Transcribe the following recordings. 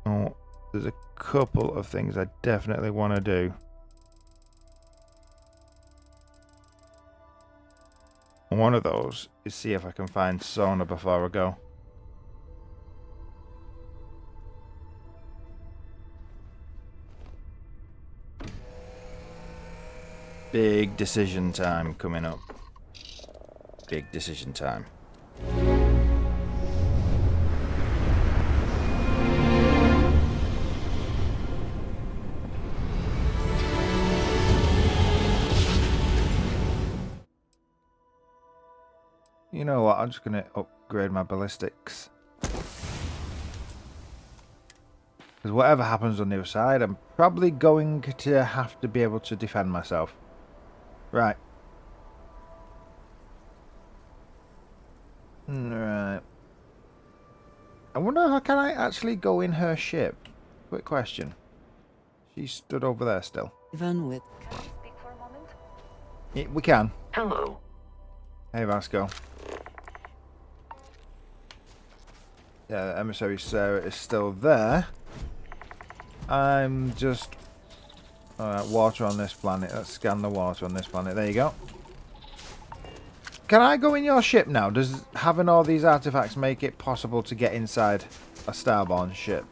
Oh, there's a couple of things I definitely want to do. One of those is see if I can find sauna before I go. Big decision time coming up. Big decision time. You know what? I'm just going to upgrade my ballistics. Because whatever happens on the other side, I'm probably going to have to be able to defend myself. Right. Right. I wonder how can I actually go in her ship? Quick question. She stood over there still. Even with... Can I speak for a moment? Yeah, we can. Hello. Hey, Vasco. Yeah, Emissary Sarah is still there. I'm just... Alright, water on this planet. Let's scan the water on this planet. There you go. Can I go in your ship now? Does having all these artifacts make it possible to get inside a Starborn ship?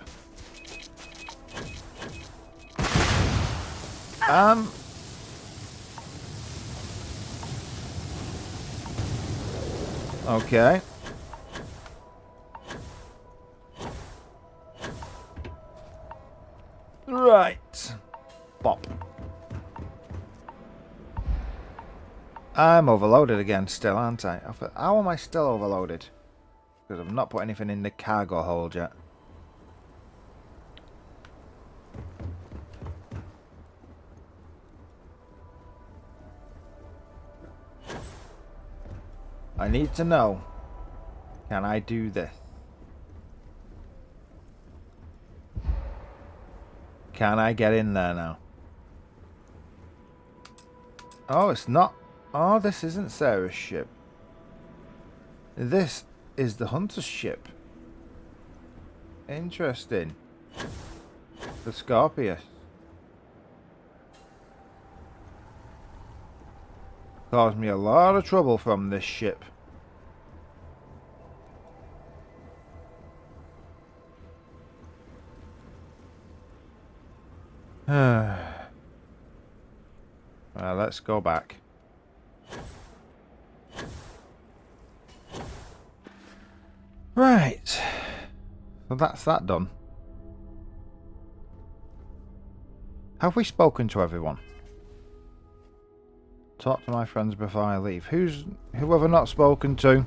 Okay. Right. Bop. I'm overloaded again still, aren't I? How am I still overloaded? Because I've not put anything in the cargo hold yet. I need to know. Can I do this? Can I get in there now? Oh, it's not. Oh, this isn't Sarah's ship. This is the Hunter's ship. Interesting. The Scorpius. Caused me a lot of trouble from this ship. Well, let's go back. Right. So that's that done. Have we spoken to everyone? Talk to my friends before I leave. Who have I not spoken to?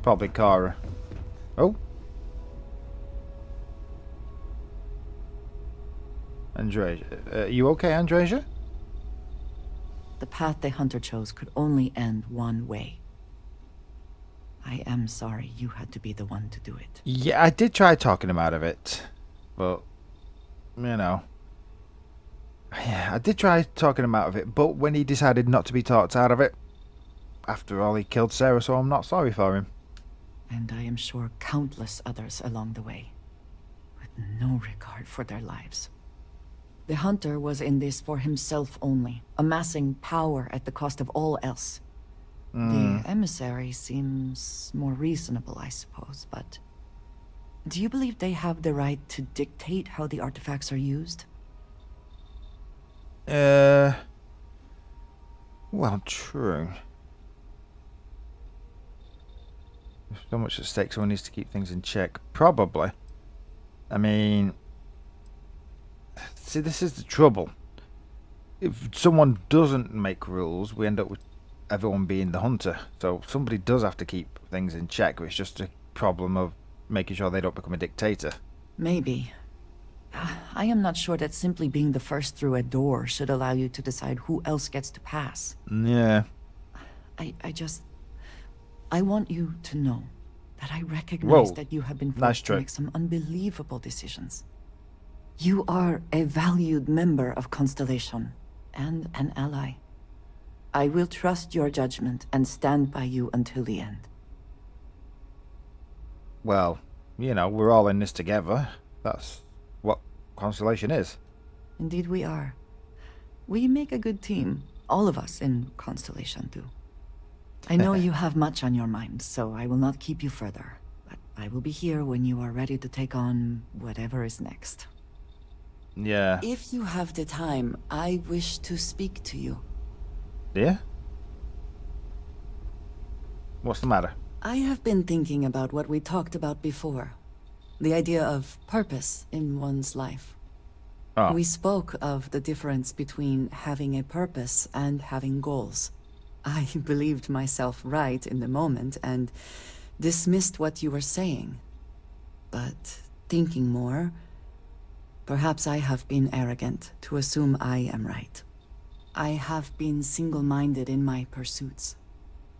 Probably Cara. Oh. Andresia. You okay, Andresia? The path the hunter chose could only end one way. I am sorry you had to be the one to do it. Yeah, I did try talking him out of it. But, you know. Yeah, I did try talking him out of it, but when he decided not to be talked out of it, after all, he killed Sarah, so I'm not sorry for him. And I am sure countless others along the way, with no regard for their lives. The hunter was in this for himself only, amassing power at the cost of all else. The emissary seems more reasonable, I suppose, but... Do you believe they have the right to dictate how the artifacts are used? Well, true. There's so much at stake, someone needs to keep things in check. Probably. I mean... See, this is the trouble. If someone doesn't make rules, we end up with everyone being the hunter. So somebody does have to keep things in check, but it's just a problem of making sure they don't become a dictator. Maybe. I am not sure that simply being the first through a door should allow you to decide who else gets to pass. Yeah. I want you to know that I recognize Whoa. that you have been Nice forced to trick. make some unbelievable decisions. You are a valued member of Constellation and an ally. I will trust your judgment and stand by you until the end. Well, you know, we're all in this together. That's what Constellation is. Indeed we are. We make a good team. All of us in Constellation do. I know you have much on your mind, so I will not keep you further. But I will be here when you are ready to take on whatever is next. Yeah. If you have the time, I wish to speak to you. Yeah? What's the matter? I have been thinking about what we talked about before. The idea of purpose in one's life. Oh. We spoke of the difference between having a purpose and having goals. I believed myself right in the moment and dismissed what you were saying. But thinking more, perhaps I have been arrogant to assume I am right. I have been single-minded in my pursuits.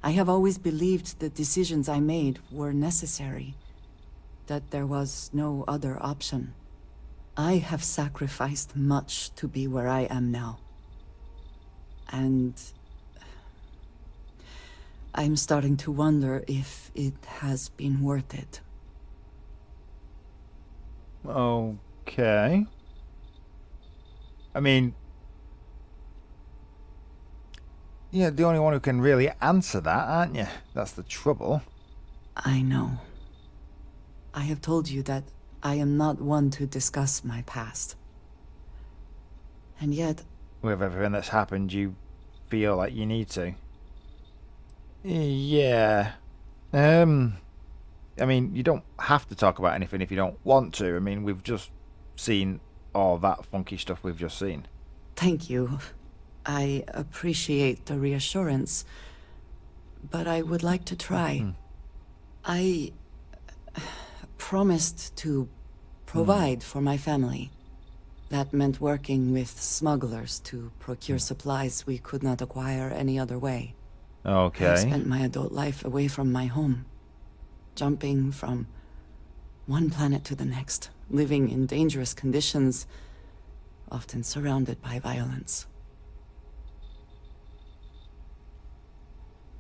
I have always believed the decisions I made were necessary, that there was no other option. I have sacrificed much to be where I am now. And I'm starting to wonder if it has been worth it. Okay. I mean, you're the only one who can really answer that, aren't you? That's the trouble. I know. I have told you that I am not one to discuss my past. And yet... With everything that's happened, you feel like you need to. Yeah. I mean, you don't have to talk about anything if you don't want to. I mean, we've just seen all that funky stuff we've just seen. Thank you. I appreciate the reassurance, but I would like to try. I promised to provide for my family. That meant working with smugglers to procure supplies we could not acquire any other way. Okay. I spent my adult life away from my home, jumping from one planet to the next, living in dangerous conditions, often surrounded by violence.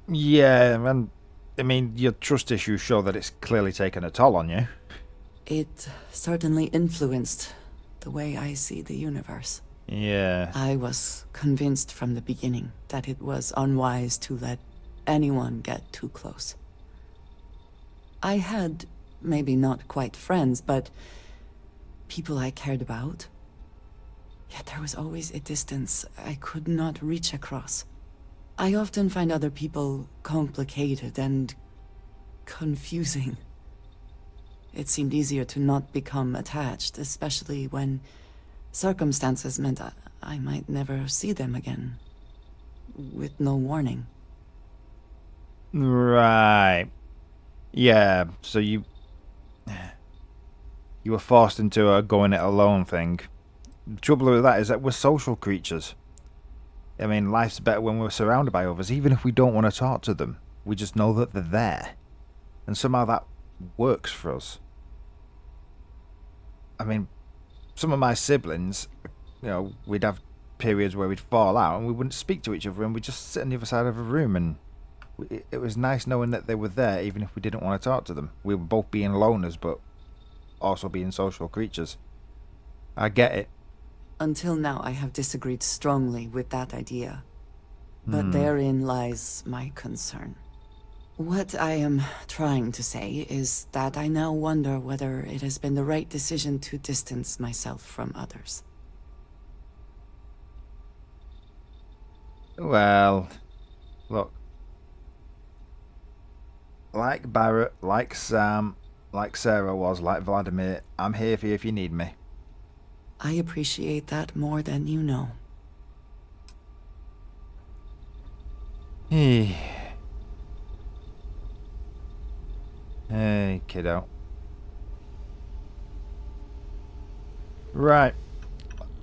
Yeah, and I mean, your trust issues show that it's clearly taken a toll on you. It certainly influenced the way I see the universe. Yeah. I was convinced from the beginning that it was unwise to let anyone get too close. I had, maybe not quite friends, but people I cared about. Yet there was always a distance I could not reach across. I often find other people complicated and confusing. It seemed easier to not become attached, especially when circumstances meant I might never see them again, with no warning. Right. Yeah, so you were forced into a going it alone thing. The trouble with that is that we're social creatures. I mean, life's better when we're surrounded by others, even if we don't want to talk to them. We just know that they're there. And somehow that works for us. I mean, some of my siblings, you know, we'd have periods where we'd fall out and we wouldn't speak to each other and we'd just sit on the other side of a room, and it was nice knowing that they were there even if we didn't want to talk to them. We were both being loners but also being social creatures. I get it. Until now, I have disagreed strongly with that idea. But therein lies my concern. What I am trying to say is that I now wonder whether it has been the right decision to distance myself from others. Well, look. Like Barrett, like Sam, like Sarah was, like Vladimir, I'm here for you if you need me. I appreciate that more than you know. Hey, kiddo. Right.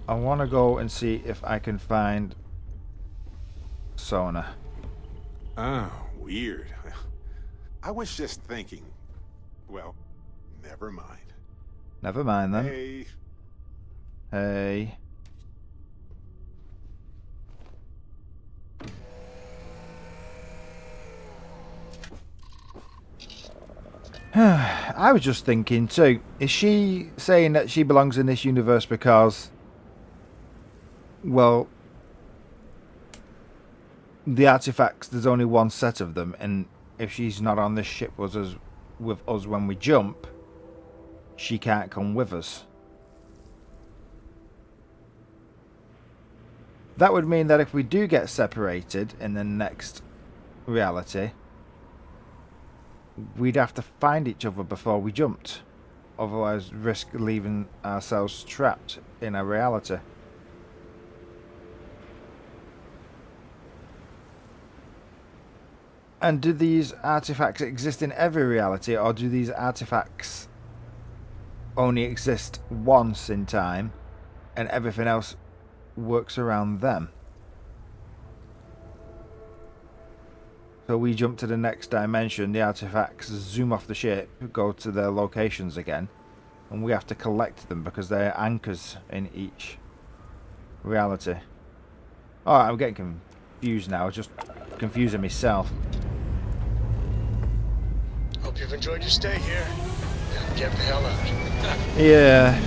I want to go and see if I can find Sona. Oh, weird. I was just thinking. Well, never mind. Never mind then. Hey, Hey. I was just thinking too, is she saying that she belongs in this universe because, well, the artifacts, there's only one set of them, and if she's not on this ship with us when we jump, she can't come with us. That would mean that if we do get separated in the next reality, we'd have to find each other before we jumped. Otherwise, risk leaving ourselves trapped in a reality. And do these artifacts exist in every reality, or do these artifacts only exist once in time and everything else works around them? So we jump to the next dimension, the artifacts zoom off the ship, go to their locations again, and we have to collect them because they're anchors in each reality. Alright, I'm getting confused now, just confusing myself. Hope you've enjoyed your stay here. Now get the hell out. Yeah.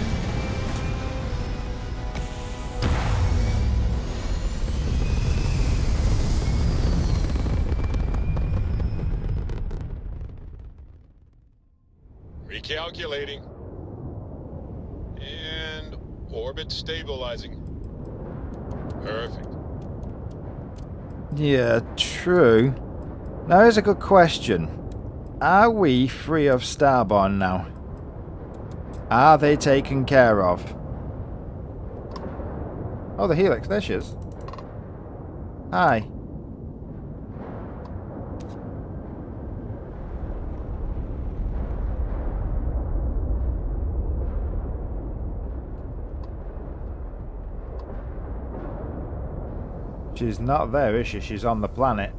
Recalculating. And orbit stabilizing. Perfect. Yeah, true. Now here's a good question. Are we free of Starborn now? Are they taken care of? Oh, the Helix, there she is. Hi. She's not there, is she? She's on the planet.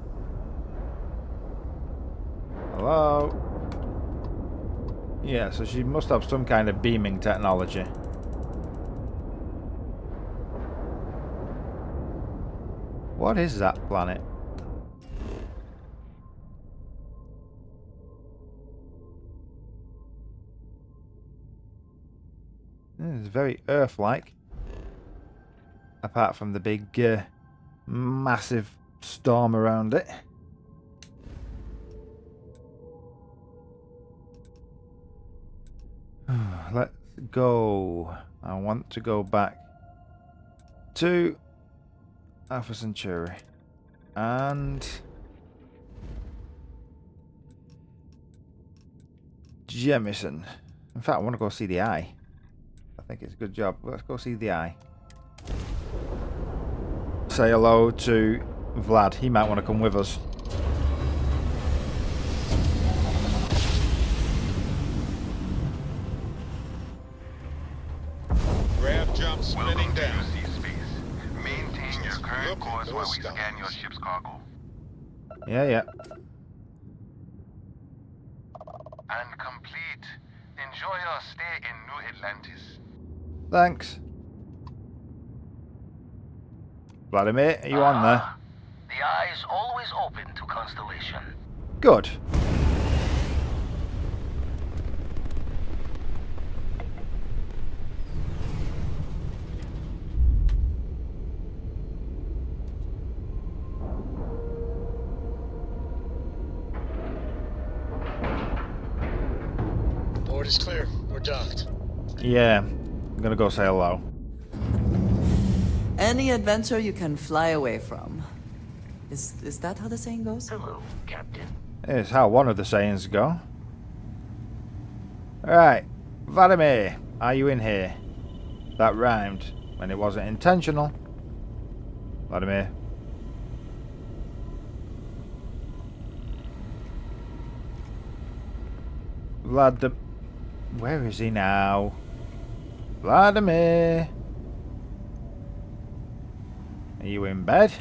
Hello? Yeah, so she must have some kind of beaming technology. What is that planet? It's very Earth-like. Apart from the big, massive storm around it. Let's go. I want to go back to Alpha Centauri and Jemison. In fact, I want to go see the Eye. I think it's a good job. Let's go see the Eye. Say hello to Vlad. He might want to come with us. Grab jump spinning Welcome to down. UC space. Maintain your current Look, course while we stuff. scan your ship's cargo. Yeah. And complete. Enjoy your stay in New Atlantis. Thanks. Vladimir, are you on there? The eye is always open to Constellation. Good. Board is clear. We're docked. Yeah. I'm gonna go say hello. Any adventure you can fly away from. Is that how the saying goes? Hello, Captain. It's how one of the sayings go. Alright. Vladimir, are you in here? That rhymed when it wasn't intentional. Vladimir. Where is he now? Vladimir. Are you in bed?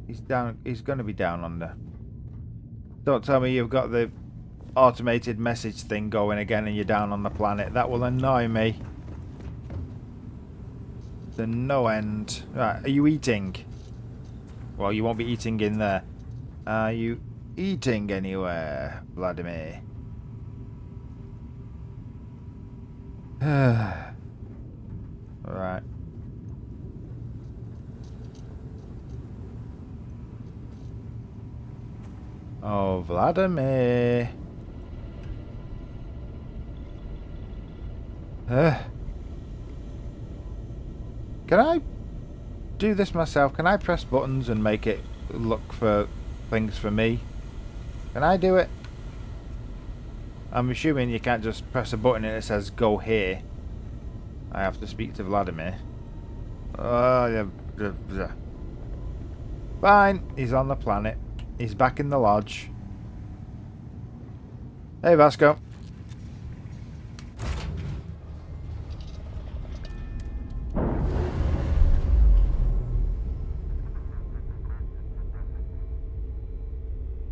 He's down. He's going to be down under. Don't tell me you've got the automated message thing going again and you're down on the planet. That will annoy me. To no end. Right, are you eating? Well, you won't be eating in there. Are you eating anywhere, Vladimir? Right. Oh, Vladimir. Can I do this myself? Can I press buttons and make it look for things for me? Can I do it? I'm assuming you can't just press a button and it says go here. I have to speak to Vladimir. Fine, he's on the planet. He's back in the lodge. Hey, Vasco.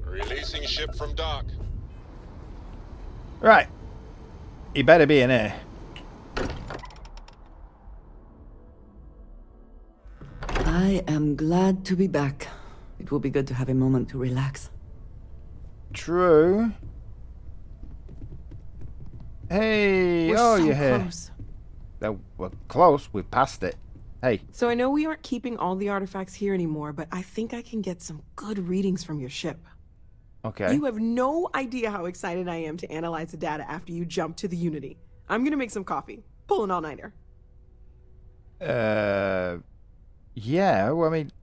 Releasing ship from dock. Right. He better be in here. I am glad to be back. It will be good to have a moment to relax. True. Hey, you're here. Close. No, we're close. We passed it. Hey. So I know we aren't keeping all the artifacts here anymore, but I think I can get some good readings from your ship. Okay. You have no idea how excited I am to analyze the data after you jump to the Unity. I'm gonna make some coffee. Pull an all-nighter. Yeah, well, I mean,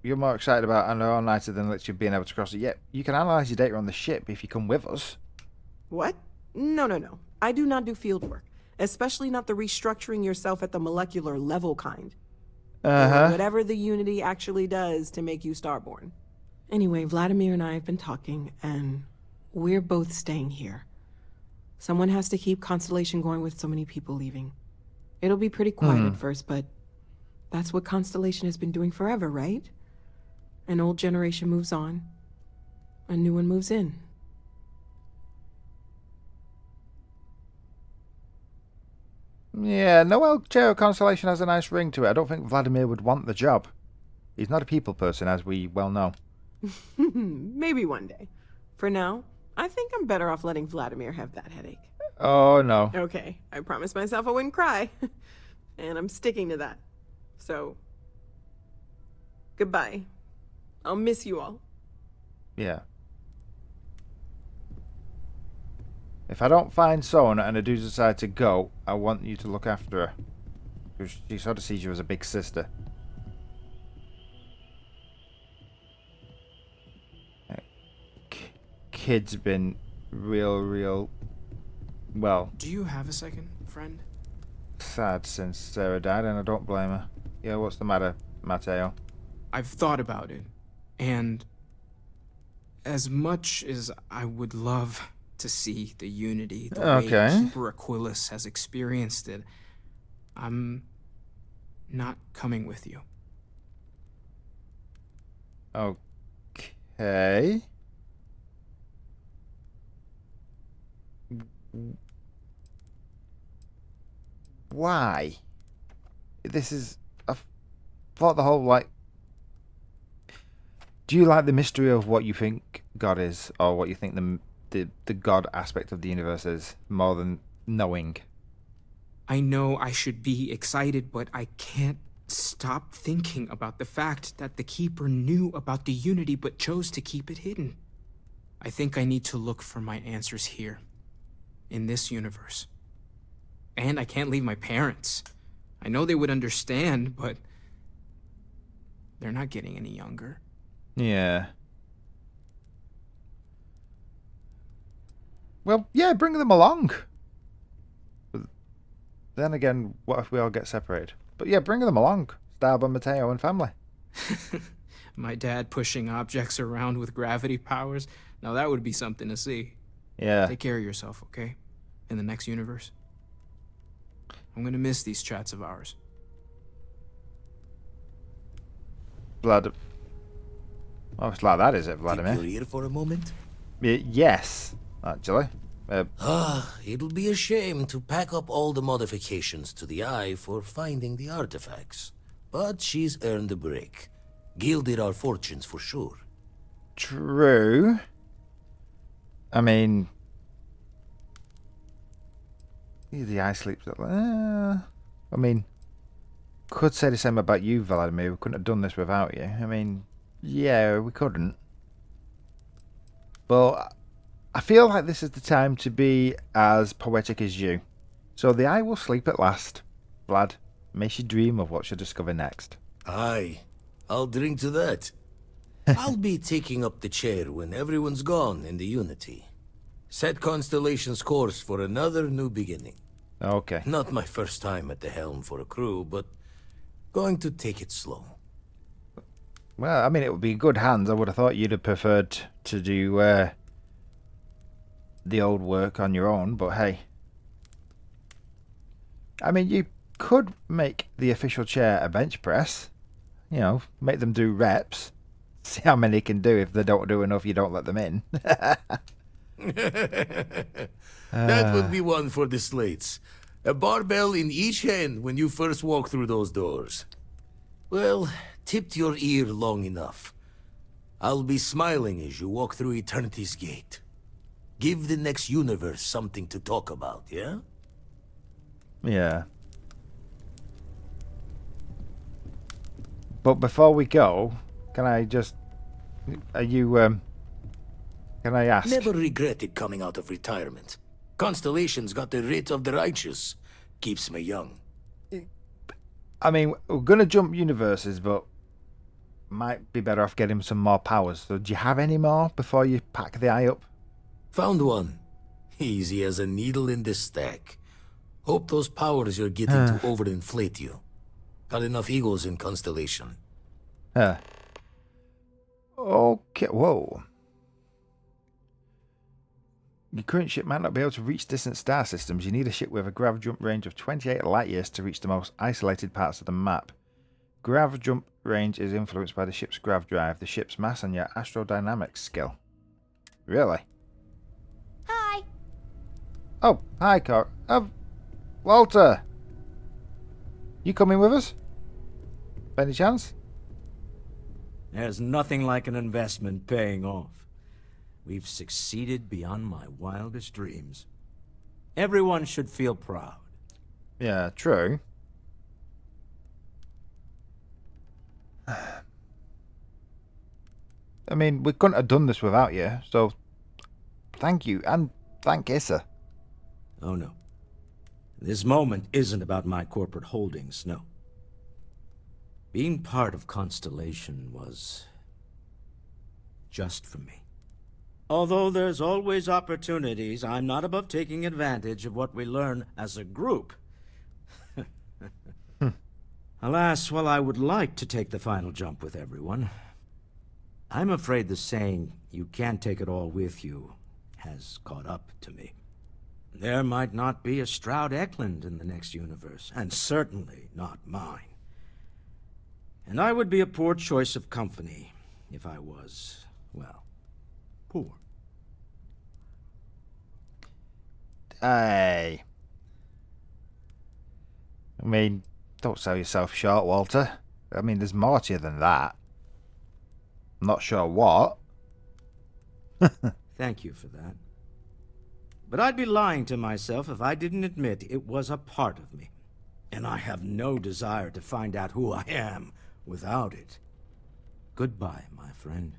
you're more excited about an all-nighter than literally being able to cross it. Yeah, you can analyze your data on the ship if you come with us. What? No. I do not do field work, especially not the restructuring yourself at the molecular level kind. Or whatever the Unity actually does to make you starborn. Anyway, Vladimir and I have been talking, and we're both staying here. Someone has to keep Constellation going with so many people leaving. It'll be pretty quiet at first, but that's what Constellation has been doing forever, right? An old generation moves on, a new one moves in. Yeah, Noel Geo Constellation has a nice ring to it. I don't think Vladimir would want the job. He's not a people person, as we well know. Maybe one day. For now, I think I'm better off letting Vladimir have that headache. Oh, no. Okay, I promised myself I wouldn't cry. And I'm sticking to that. So, goodbye. I'll miss you all. Yeah. If I don't find Sona and I do decide to go, I want you to look after her. Because she sort of sees you as a big sister. Kid's been real, well... Do you have a second, friend? Sad since Sarah died, and I don't blame her. Yeah, what's the matter, Matteo? I've thought about it, and as much as I would love to see the Unity the way Keeper Aquilus has experienced it, I'm not coming with you. Okay. Why? This is... I thought the whole, like... Do you like the mystery of what you think God is? Or what you think the God aspect of the universe is? More than knowing? I know I should be excited, but I can't stop thinking about the fact that the Keeper knew about the Unity but chose to keep it hidden. I think I need to look for my answers here, in this universe. And I can't leave my parents. I know they would understand, but they're not getting any younger. Yeah. Well, yeah, bring them along. But then again, what if we all get separated? But yeah, bring them along. Starboard, Matteo, and family. My dad pushing objects around with gravity powers. Now that would be something to see. Yeah. Take care of yourself, okay? In the next universe. I'm gonna miss these chats of ours. Oh, it's like that, is it, Vladimir? Keep your ear for a moment? Yes, actually. It'll be a shame to pack up all the modifications to the Eye for finding the artifacts. but she's earned a break. Gilded our fortunes for sure. True. I mean, the eye sleeps. I mean, could say the same about you, Vladimir. We couldn't have done this without you. I mean, yeah, we couldn't. But I feel like this is the time to be as poetic as you. So the eye will sleep at last. Vlad, may she dream of what she'll discover next. Aye, I'll drink to that. I'll be taking up the chair when everyone's gone in the Unity. Set Constellation's course for another new beginning. Okay. Not my first time at the helm for a crew, but going to take it slow. Well, I mean, it would be good hands. I would have thought you'd have preferred to do the old work on your own, but hey. I mean, you could make the official chair a bench press. You know, make them do reps. See how many can do. If they don't do enough, you don't let them in. That would be one for the slates. A barbell in each hand when you first walk through those doors. Well, tipped your ear long enough. I'll be smiling as you walk through Eternity's gate. Give the next universe something to talk about, yeah? Yeah. But before we go, can I just... Are you, Can I ask? Never regretted coming out of retirement. Constellation's got the writ of the righteous. Keeps me young. I mean, we're going to jump universes, but might be better off getting some more powers. So do you have any more before you pack the eye up? Found one. Easy as a needle in the stack. Hope those powers you're getting to overinflate you. Got enough egos in Constellation. Okay, whoa. Your current ship might not be able to reach distant star systems. You need a ship with a grav jump range of 28 light years to reach the most isolated parts of the map. Grav jump range is influenced by the ship's grav drive, the ship's mass, and your astrodynamics skill. Really? Hi. Oh, hi, Walter. You coming with us? By any chance? There's nothing like an investment paying off. We've succeeded beyond my wildest dreams. Everyone should feel proud. Yeah, true. I mean, we couldn't have done this without you, so thank you, and thank Issa. Oh no. This moment isn't about my corporate holdings, no. Being part of Constellation was just for me. Although there's always opportunities, I'm not above taking advantage of what we learn as a group. Alas, while I would like to take the final jump with everyone, I'm afraid the saying, "you can't take it all with you," has caught up to me. There might not be a Stroud Eklund in the next universe, and certainly not mine. And I would be a poor choice of company if I was, well, poor. Hey. I mean, don't sell yourself short, Walter. I mean, there's more to you than that. I'm not sure what. Thank you for that. But I'd be lying to myself if I didn't admit it was a part of me. And I have no desire to find out who I am without it. Goodbye, my friend.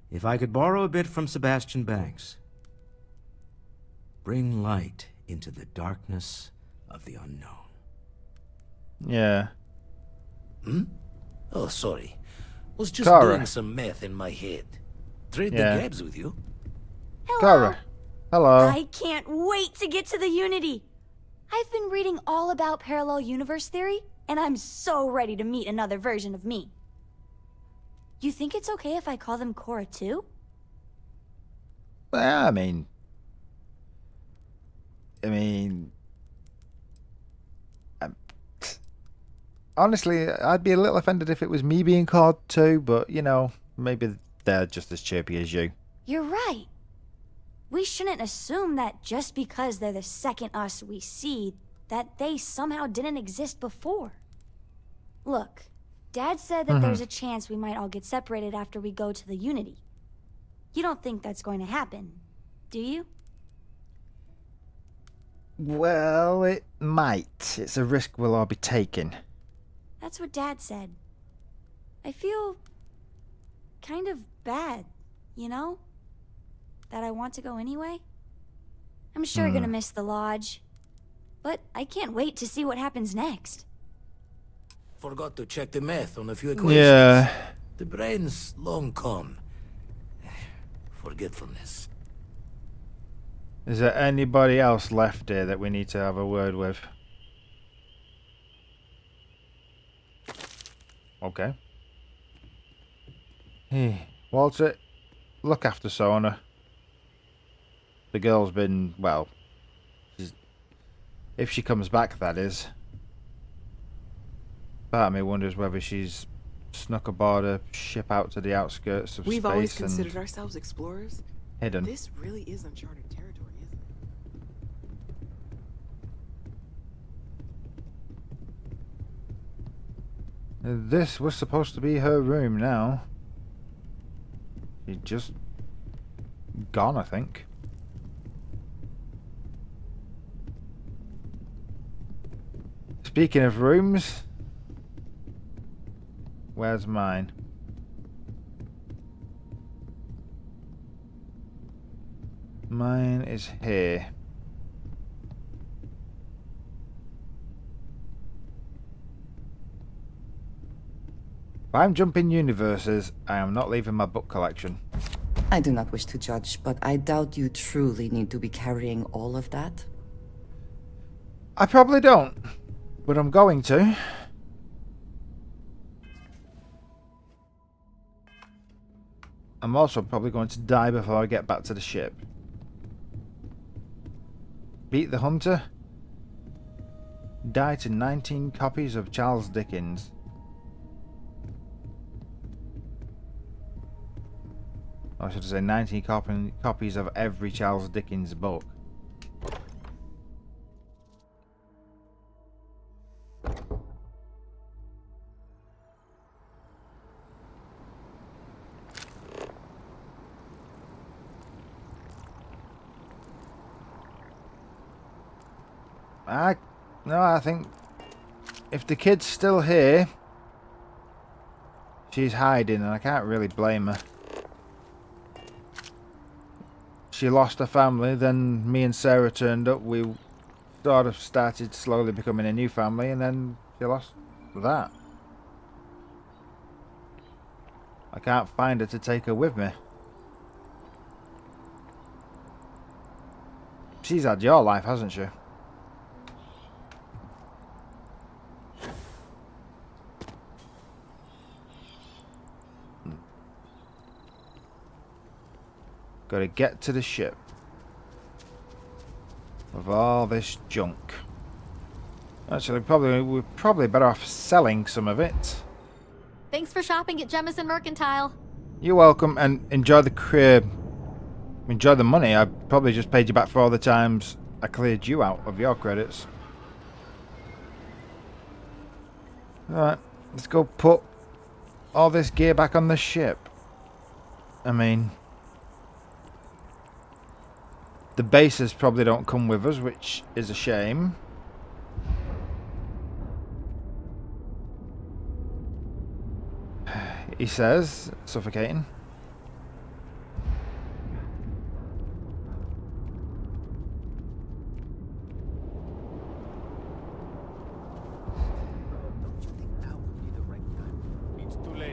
If I could borrow a bit from Sebastian Banks. Bring light into the darkness of the unknown. Yeah. Oh, sorry. Was just Kara. doing some math in my head. Trade Yeah. the gabs with you. Hello. Kara. Hello. I can't wait to get to the Unity. I've been reading all about parallel universe theory, and I'm so ready to meet another version of me. You think it's okay if I call them Cora too? Well, I mean, honestly, I'd be a little offended if it was me being called too, but, you know, maybe they're just as chirpy as you. You're right. We shouldn't assume that just because they're the second us we see, that they somehow didn't exist before. Look, Dad said that there's a chance we might all get separated after we go to the Unity. You don't think that's going to happen, do you? Well, it might. It's a risk we'll all be taking. That's what Dad said. I feel kind of bad, you know? That I want to go anyway. I'm sure gonna miss the lodge. But I can't wait to see what happens next. Forgot to check the math on a few equations. Yeah. The brain's long gone. Forgetfulness. Is there anybody else left here that we need to have a word with? Okay. Hey, Walter, look after Sona. The girl's been, well, if she comes back, that is. Part of me wonders whether she's snuck aboard a ship out to the outskirts of space. We've always considered ourselves explorers. Hidden. This really is uncharted territory, isn't it? This was supposed to be her room now. She's just gone, I think. Speaking of rooms, where's mine? Mine is here. If I'm jumping universes, I am not leaving my book collection. I do not wish to judge, but I doubt you truly need to be carrying all of that. I probably don't, but I'm going to. I'm also probably going to die before I get back to the ship. Beat the Hunter. Die to 19 copies of Charles Dickens. Or should I say 19 copies of every Charles Dickens book. No, I think if the kid's still here, she's hiding, and I can't really blame her. She lost her family, then me and Sarah turned up. We sort of started slowly becoming a new family, and then she lost that. I can't find her to take her with me. She's had your life, hasn't she? Got to get to the ship with all this junk. Actually, we're probably better off selling some of it. Thanks for shopping at Jemison Mercantile. You're welcome, and enjoy the crib. Enjoy the money. I probably just paid you back for all the times I cleared you out of your credits. Alright, let's go put all this gear back on the ship. I mean, the bases probably don't come with us, which is a shame. He says, suffocating.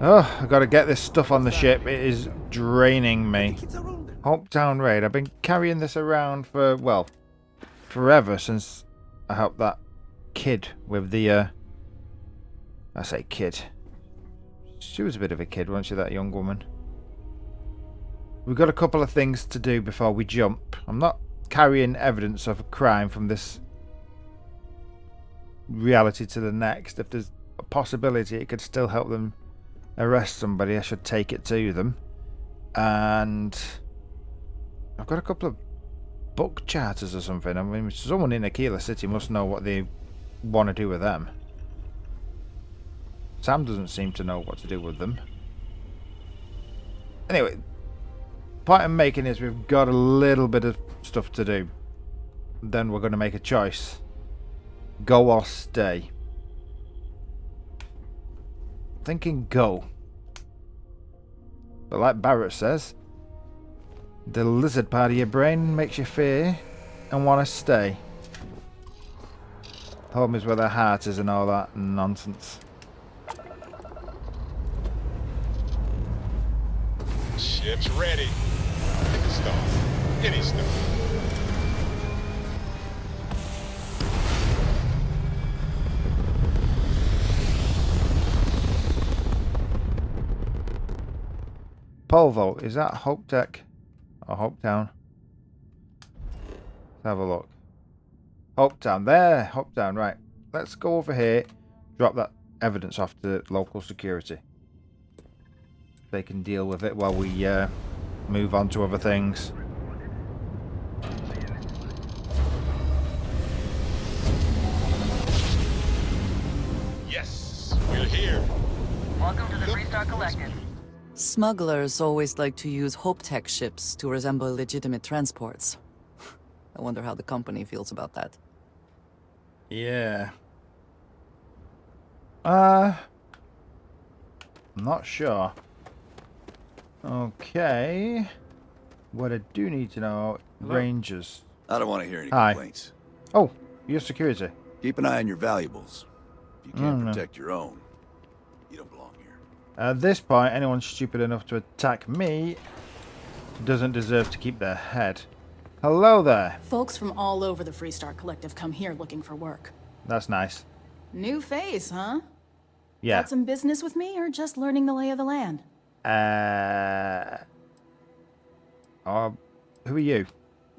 Oh, I've got to get this stuff on the ship. It is draining me. Hopetown Raid. I've been carrying this around for, well, forever since I helped that kid with the, I say kid. She was a bit of a kid, wasn't she, that young woman? We've got a couple of things to do before we jump. I'm not carrying evidence of a crime from this reality to the next. If there's a possibility it could still help them arrest somebody, I should take it to them. And I've got a couple of book charters or something. I mean, someone in Aquila City must know what they want to do with them. Sam doesn't seem to know what to do with them. Anyway, the point I'm making is we've got a little bit of stuff to do. Then we're going to make a choice. Go or stay. Thinking go. But like Barrett says, the lizard part of your brain makes you fear and want to stay. Home is where the heart is and all that nonsense. Ship's ready. Pick a star. Any star. Pole vault, is that Hope Tech or Hope Town? Let's have a look. Hope Town, there, Hope Town, right. Let's go over here, drop that evidence off to local security. They can deal with it while we move on to other things. Yes, we're here. Welcome to the Freestar Collective. Smugglers always like to use Hope Tech ships to resemble legitimate transports. I wonder how the company feels about that. Yeah. I'm not sure. Okay. What I do need to know, Rangers. I don't want to hear any Hi. complaints. Oh, you're security. Keep an eye on your valuables. If you can't protect your own, you don't belong here. At this point, anyone stupid enough to attack me doesn't deserve to keep their head. Hello there. Folks from all over the Freestar Collective come here looking for work. That's nice. New face, huh? Yeah. Got some business with me or just learning the lay of the land? Who are you?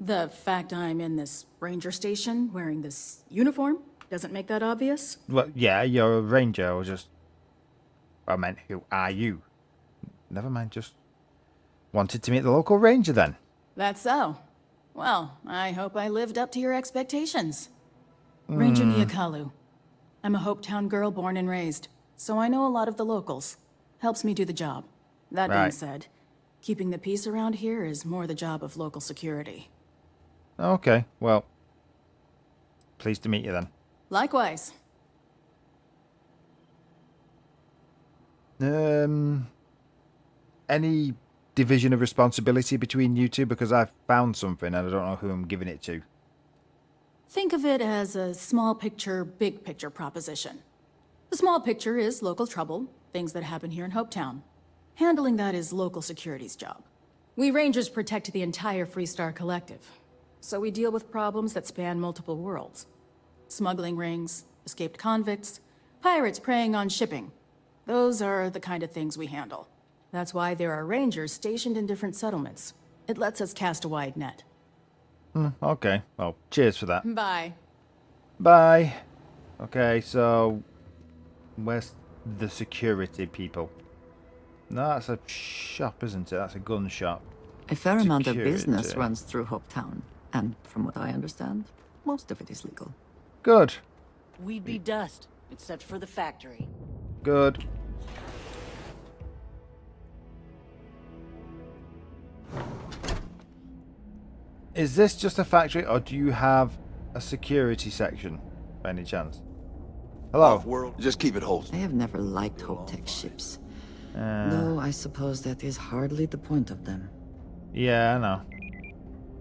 The fact I'm in this ranger station wearing this uniform doesn't make that obvious? Well, yeah, you're a ranger. I meant, who are you? Never mind, just wanted to meet the local ranger then. That's so. Well, I hope I lived up to your expectations. Ranger Niakalu. I'm a Hopetown girl born and raised, so I know a lot of the locals. Helps me do the job. That being Right. said, keeping the peace around here is more the job of local security. Okay, well, pleased to meet you then. Likewise. Any division of responsibility between you two? Because I've found something and I don't know who I'm giving it to. Think of it as a small picture, big picture proposition. The small picture is local trouble, things that happen here in Hopetown. Handling that is local security's job. We Rangers protect the entire Freestar Collective, so we deal with problems that span multiple worlds. Smuggling rings, escaped convicts, pirates preying on shipping. Those are the kind of things we handle. That's why there are Rangers stationed in different settlements. It lets us cast a wide net. Okay, well, cheers for that. Bye. Bye. Okay, so where's the security people? No, that's a shop, isn't it? That's a gun shop. A fair amount of Security. business runs through Hopetown, and from what I understand, most of it is legal. Good. We'd be dust, except for the factory. Good. Is this just a factory, or do you have a security section, by any chance? Hello. Off-world, just keep it wholesome. I have never liked Hope Tech ships. Though I suppose that is hardly the point of them. Yeah, I know.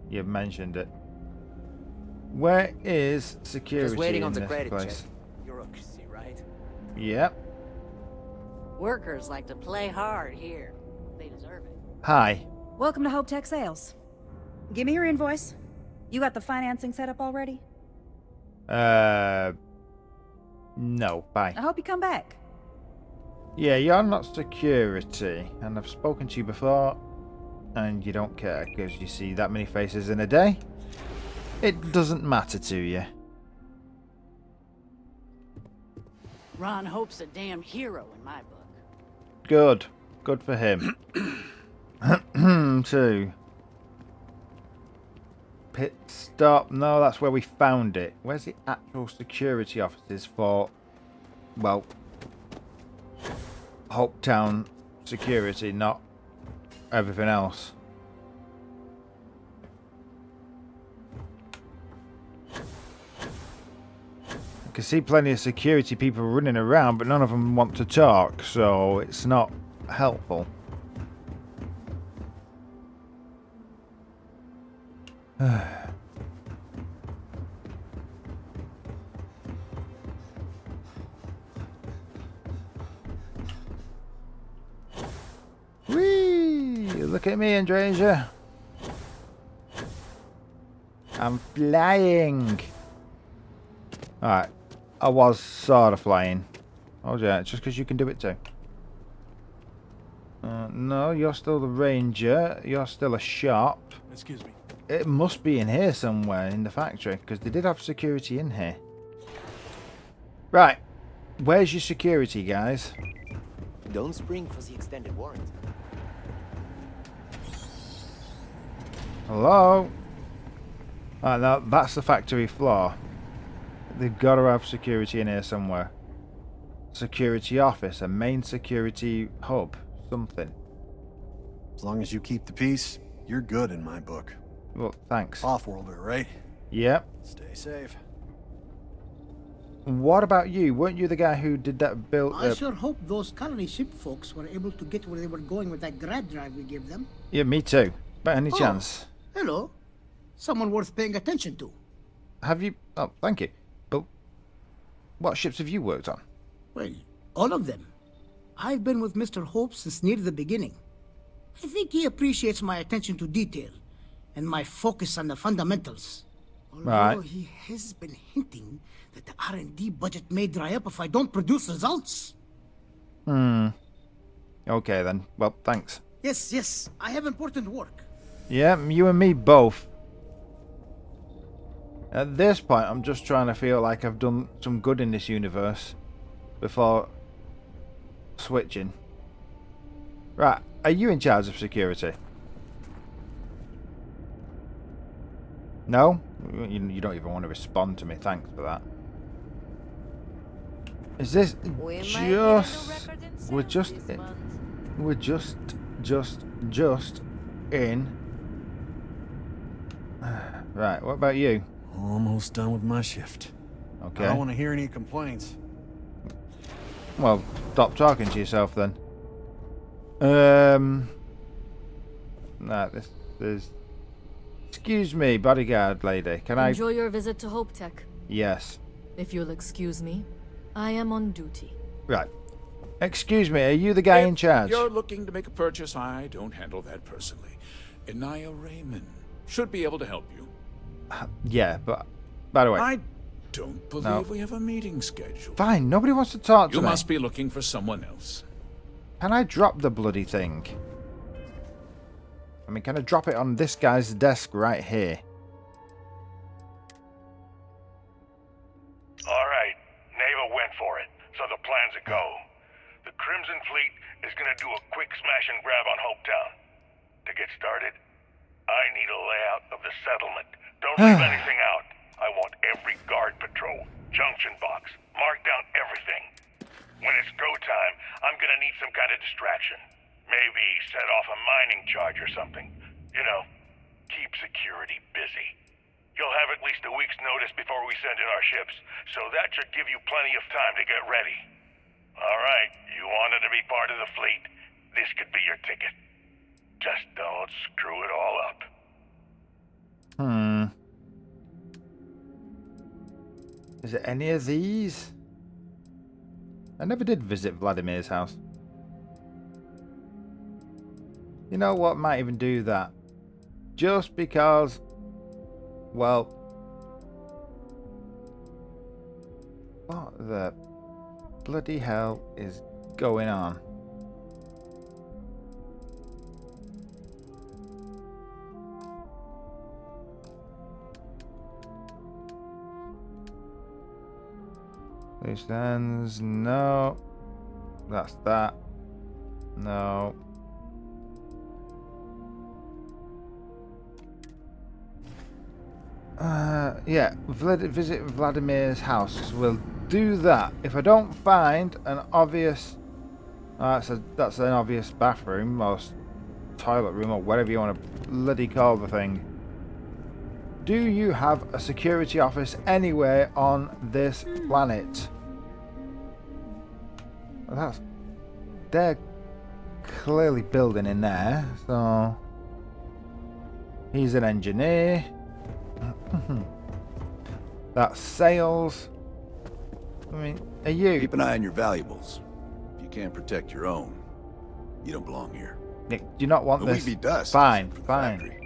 You've mentioned it. Where is security Just waiting in on the this credit place? check. Bureaucracy, right? Yep. Workers like to play hard here. They deserve it. Hi. Welcome to Hope Tech Sales. Give me your invoice. You got the financing set up already? No, bye. I hope you come back. Yeah, you're not security, and I've spoken to you before, and you don't care, because you see that many faces in a day. It doesn't matter to you. Ron Hope's a damn hero in my book. Good. Good for him. Too. Pit stop. No, that's where we found it. Where's the actual security offices for, well, Hopetown security, not everything else. I can see plenty of security people running around, but none of them want to talk, so it's not helpful. Whee! Look at me, Andrasia. I'm flying. Alright. I was sort of flying. Oh yeah, just because you can do it too. No, you're still the ranger. You're still a shop. Excuse me. It must be in here somewhere in the factory, because they did have security in here. Right. Where's your security, guys? Don't spring for the extended warrant. Hello? Alright, now that's the factory floor. They've got to have security in here somewhere. Security office, a main security hub, something. As long as you keep the peace, you're good in my book. Well, thanks. Off-worlder, right? Yep. Stay safe. What about you? Weren't you the guy who did that build? I sure hope those colony ship folks were able to get where they were going with that grab drive we gave them. Yeah, me too. By any chance? Hello. Someone worth paying attention to. Have you? Oh, thank you. But what ships have you worked on? Well, all of them. I've been with Mr. Hope since near the beginning. I think he appreciates my attention to detail and my focus on the fundamentals. Although he has been hinting that the R&D budget may dry up if I don't produce results. Okay then. Well, thanks. Yes, I have important work. Yeah, you and me both. At this point, I'm just trying to feel like I've done some good in this universe before switching. Right, are you in charge of security? No? You don't even want to respond to me, thanks for that. Is this just... We're just in... Right, what about you? Almost done with my shift. Okay. I don't want to hear any complaints. Well, stop talking to yourself then. Nah, this is... Excuse me, bodyguard lady. Can I... Enjoy your visit to Hope Tech. Yes. If you'll excuse me, I am on duty. Right. Excuse me, are you the guy in charge? If you're looking to make a purchase, I don't handle that personally. Inaya Raymond should be able to help you. Yeah, but... By the way... I don't believe we have a meeting scheduled. Fine, nobody wants to talk to me. You must be looking for someone else. Can I drop the bloody thing? I mean, can I drop it on this guy's desk right here? Alright, Neva went for it, so the plan's a go. The Crimson Fleet is gonna do a quick smash and grab on Hopetown. To get started, I need a layout of the settlement. Don't leave anything out. I want every guard patrol, junction box, mark down everything. When it's go time, I'm gonna need some kind of distraction. Maybe set off a mining charge or something. You know, keep security busy. You'll have at least a week's notice before we send in our ships, so that should give you plenty of time to get ready. Alright, you wanted to be part of the fleet. This could be your ticket. Just don't screw it all up. Is it any of these? I never did visit Vladimir's house. You know what? Might even do that. Just because... Well... What the bloody hell is going on? Loose ends, no. That's that. No. Yeah, visit Vladimir's house. We'll do that. If I don't find an obvious That's an obvious bathroom or toilet room or whatever you want to bloody call the thing. Do you have a security office anywhere on this planet? Well, they're clearly building in there, so he's an engineer. That's sales. I mean, are you? Keep an eye on your valuables. If you can't protect your own, you don't belong here. Nick, do you not want this? We'd be dust. Fine, fine.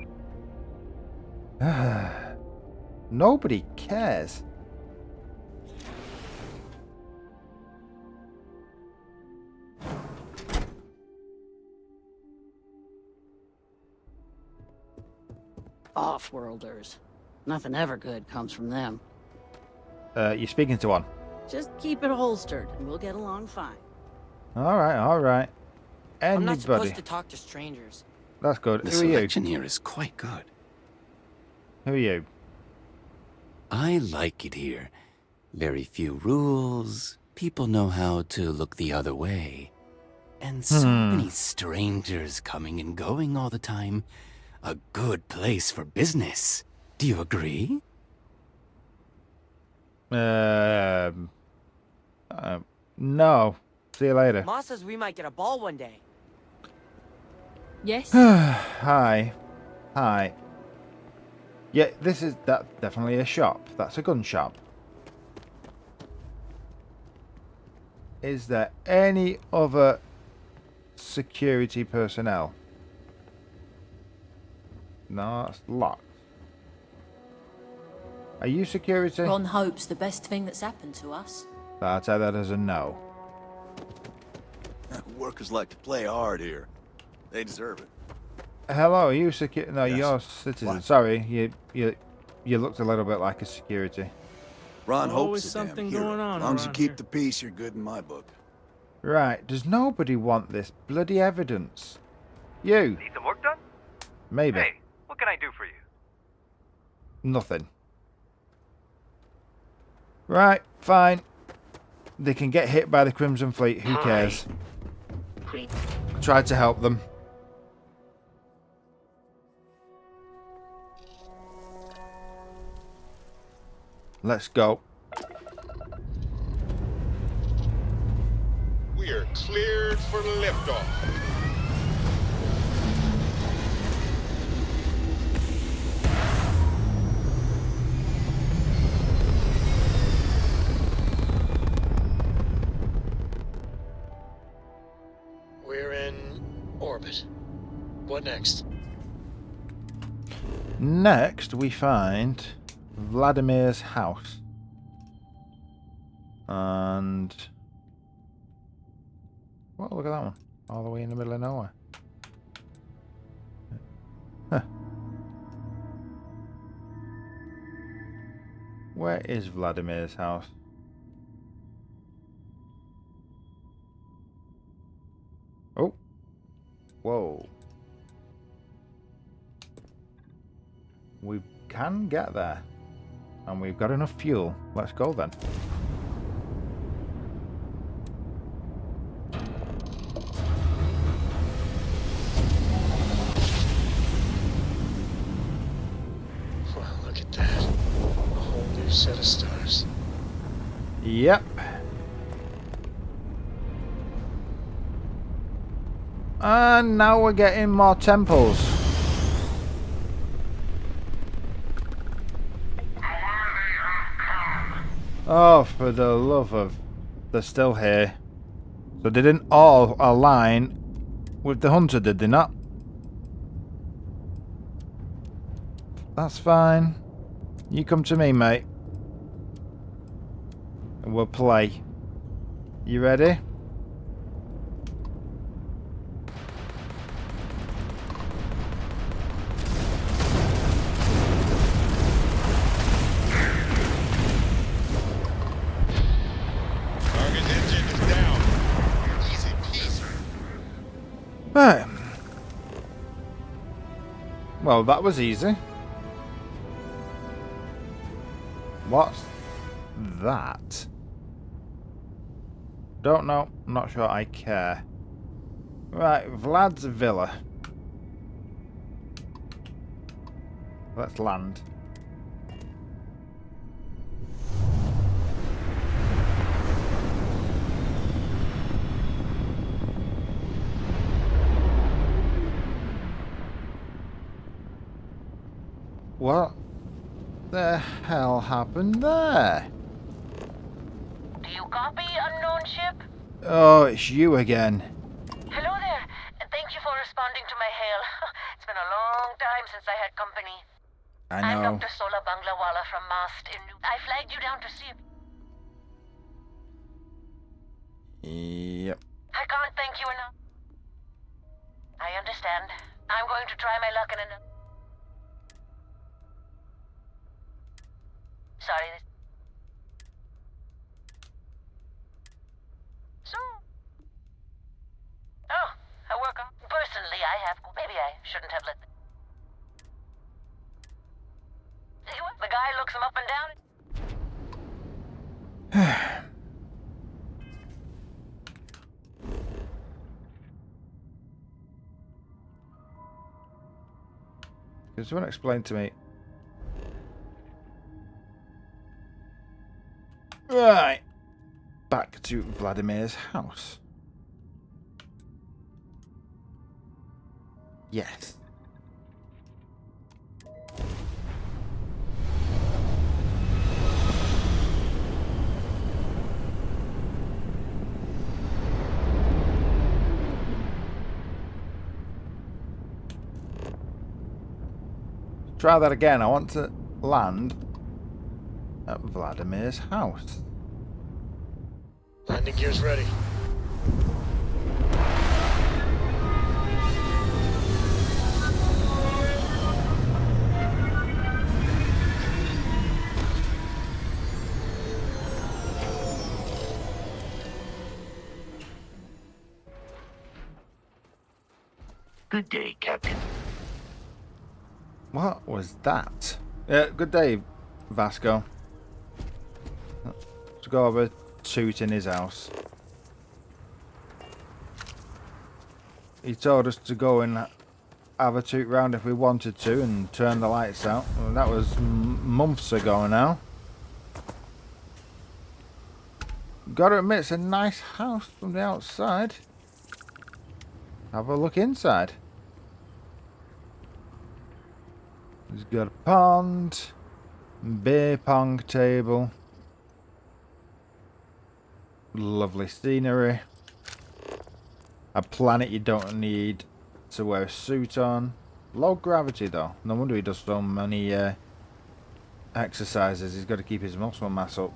Nobody cares. Off-worlders. Nothing ever good comes from them. You're speaking to one. Just keep it holstered, and we'll get along fine. All right, all right. Anybody? I'm not supposed to talk to strangers. That's good. The Who are you? selection here is quite good. Who are you? I like it here. Very few rules. People know how to look the other way. And so many strangers coming and going all the time. A good place for business. Do you agree? No. See you later. Ma says we might get a ball one day. Yes. Hi. Hi. Yeah, that's definitely a shop. That's a gun shop. Is there any other security personnel? No, that's locked. Are you security? Ron Hope's the best thing that's happened to us. I'll take that as a no. Workers like to play hard here. They deserve it. Hello, are you security? No, Yes. you're citizen. What? Sorry, you looked a little bit like a security. Ron Always Hope's a damn something hero. going on As long as you around keep here. the peace, you're good in my book. Right, does nobody want this bloody evidence? You. Need some work done? Maybe. Hey, what can I do for you? Nothing. Right, fine. They can get hit by the Crimson Fleet, who cares? Tried to help them. Let's go. We are cleared for liftoff. We're in orbit. What next? Next, we find Vladimir's house. And... well, look at that one. All the way in the middle of nowhere. Huh. Where is Vladimir's house? Oh. Whoa. We can get there. And we've got enough fuel. Let's go then. Wow, look at that. A whole new set of stars. Yep. And now we're getting more temples. Oh, for the love of... they're still here. So they didn't all align with the hunter, did they not? That's fine. You come to me, mate. And we'll play. You ready? Target engine is down. Easy peasy. Right. Well, that was easy. What's that? Don't know. Not sure I care. Right, Vlad's villa. Let's land. What the hell happened there? Do you copy, unknown ship? Oh, it's you again. Hello there. Thank you for responding to my hail. It's been a long time since I had company. I I'm know. Dr. Sola Banglawala from Mast in New... I flagged you down to see... Yep. I can't thank you enough. I understand. I'm going to try my luck in another... Sorry. So... Oh, I work on... Personally, I have... Maybe I shouldn't have let... See what? The guy looks him up and down. Can someone explain to me? Right. Back to Vladimir's house. Yes. Try that again. I want to land at Vladimir's house. Landing gear's ready. Good day, Captain. What was that? Good day, Vasco. Let's go have a toot in his house. He told us to go and have a toot round if we wanted to and turn the lights out. Well, that was months ago now. Gotta admit, it's a nice house from the outside. Have a look inside. He's got a pond, beer pong table, lovely scenery, a planet you don't need to wear a suit on. Low gravity though, no wonder he does so many exercises. He's got to keep his muscle mass up.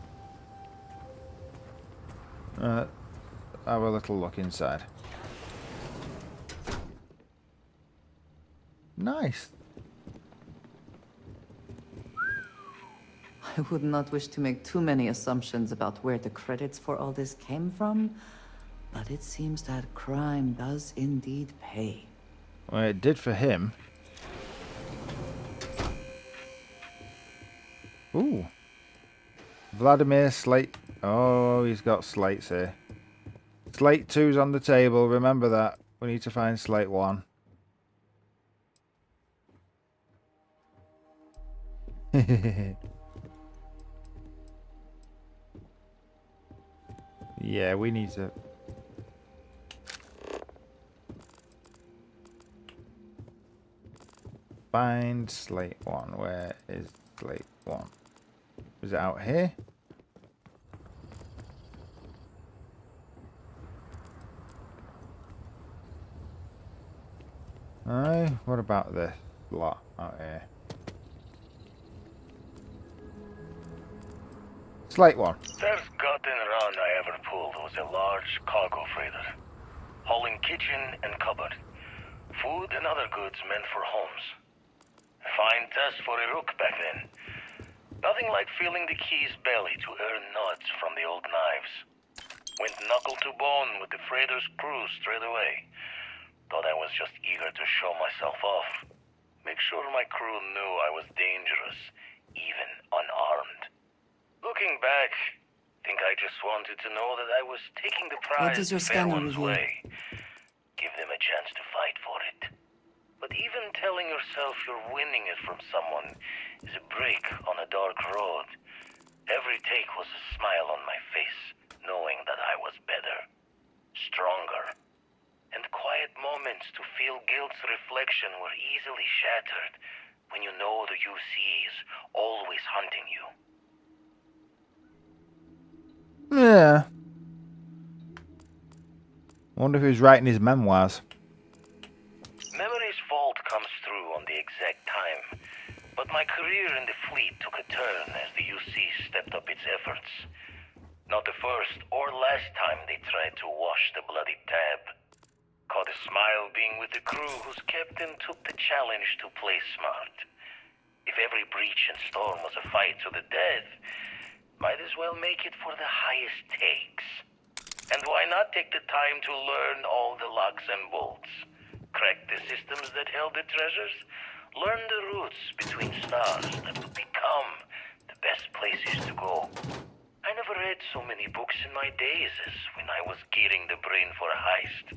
Have a little look inside. Nice. I would not wish to make too many assumptions about where the credits for all this came from, but it seems that crime does indeed pay. Well, it did for him. Ooh. Vladimir Slate. Oh, he's got slates here. Slate 2's on the table. Remember that. We need to find Slate 1. Yeah, we need to... find Slate 1. Where is Slate 1? Is it out here? Aye, what about this lot out here? Slate 1. First gotten run I ever pulled was a large cargo freighter, hauling kitchen and cupboard, food and other goods meant for homes. A fine test for a rook back then. Nothing like feeling the key's belly to earn nods from the old knives. Went knuckle to bone with the freighter's crew straight away. Thought I was just eager to show myself off. Make sure my crew knew I was dangerous, even unarmed. Looking back, think I just wanted to know that I was taking the prize What does your the fair scanner one's reveal? way. Give them even telling yourself you're winning it from someone is a break on a dark road. Every take was a smile on my face, knowing that I was better, stronger. And quiet moments to feel guilt's reflection were easily shattered when you know the UC is always hunting you. Yeah. Wonder who's writing his memoirs. Memory's fault comes through on the exact time, but my career in the fleet took a turn as the UC stepped up its efforts. Not the first or last time they tried to wash the bloody tab. Caught a smile being with the crew whose captain took the challenge to play smart. If every breach and storm was a fight to the death, might as well make it for the highest takes. And why not take the time to learn all the locks and bolts? Crack the systems that held the treasures? Learn the routes between stars that would become the best places to go. I never read so many books in my days as when I was gearing the brain for a heist.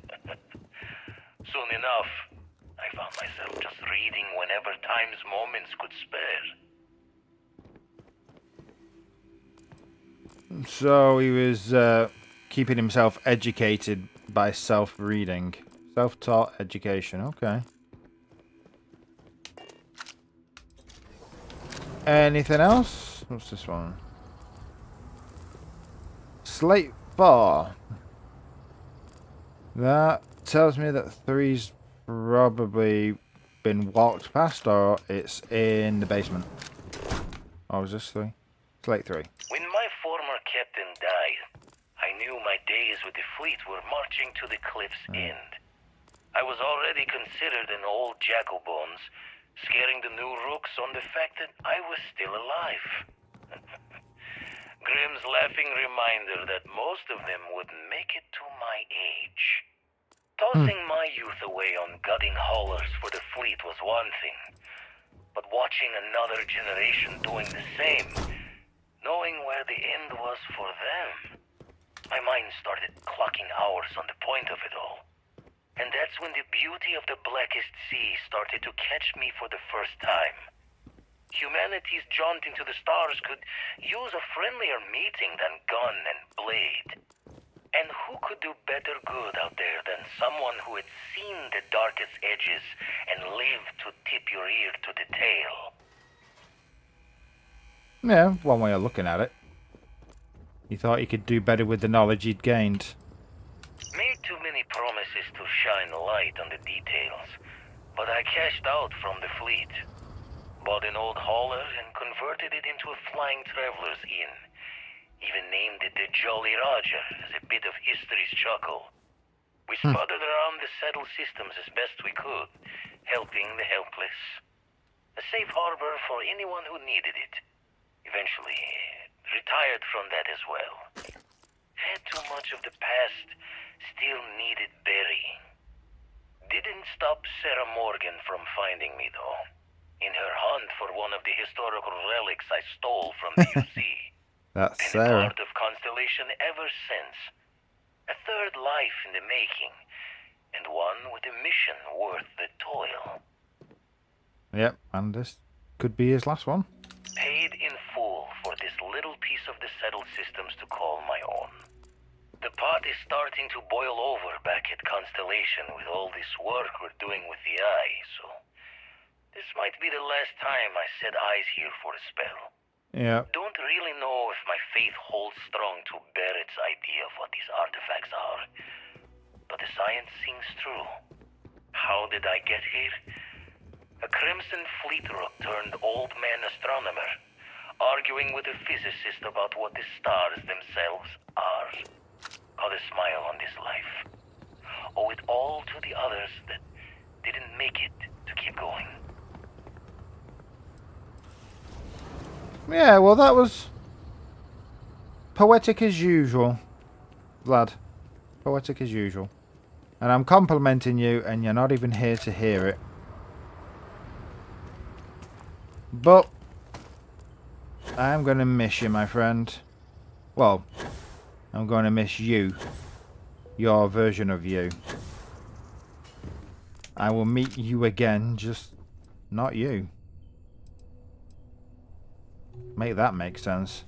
Soon enough, I found myself just reading whenever time's moments could spare. So he was keeping himself educated by self-reading. Self-taught education, okay. Anything else? What's this one? Slate 4. That tells me that 3's probably been walked past, or it's in the basement. Oh, is this 3? Slate 3. When my former captain died, I knew my days with the fleet were marching to the cliff's end. I was already considered an old jack-o'-bones, scaring the new rooks on the fact that I was still alive. Grimm's laughing reminder that most of them wouldn't make it to my age. Tossing my youth away on gutting haulers for the fleet was one thing, but watching another generation doing the same, knowing where the end was for them, my mind started clocking hours on the point of it all. And that's when the beauty of the Blackest Sea started to catch me for the first time. Humanity's jaunt into the stars could use a friendlier meeting than gun and blade. And who could do better good out there than someone who had seen the darkest edges and lived to tip your ear to the tale? Yeah, one way of looking at it. He thought he could do better with the knowledge he'd gained. Made too many promises to shine light on the details, but I cashed out from the fleet. Bought an old hauler and converted it into a flying traveler's inn. Even named it the Jolly Roger as a bit of history's chuckle. We sputtered around the settled systems as best we could, helping the helpless. A safe harbor for anyone who needed it. Eventually, retired from that as well. Had too much of the past, still needed burying. Didn't stop Sarah Morgan from finding me though. In her hunt for one of the historical relics I stole from the UC. That's Been Sarah. a part of Constellation ever since. A third life in the making, and one with a mission worth the toil. Yep, and this could be his last one. Paid in full for this little piece of the settled systems to call my own. The pot is starting to boil over back at Constellation with all this work we're doing with the eye, so this might be the last time I set eyes here for a spell. Yeah. Don't really know if my faith holds strong to Barrett's idea of what these artifacts are, but the science sings true. How did I get here? A Crimson Fleet rook turned old man astronomer, arguing with a physicist about what the stars themselves are. Got a smile on this life. Owe it all to the others that didn't make it to keep going. Yeah, well, that was poetic as usual, Vlad. Poetic as usual. And I'm complimenting you, and you're not even here to hear it. But I'm going to miss you, my friend. Well, I'm going to miss you. Your version of you. I will meet you again, just not you. Make that make sense.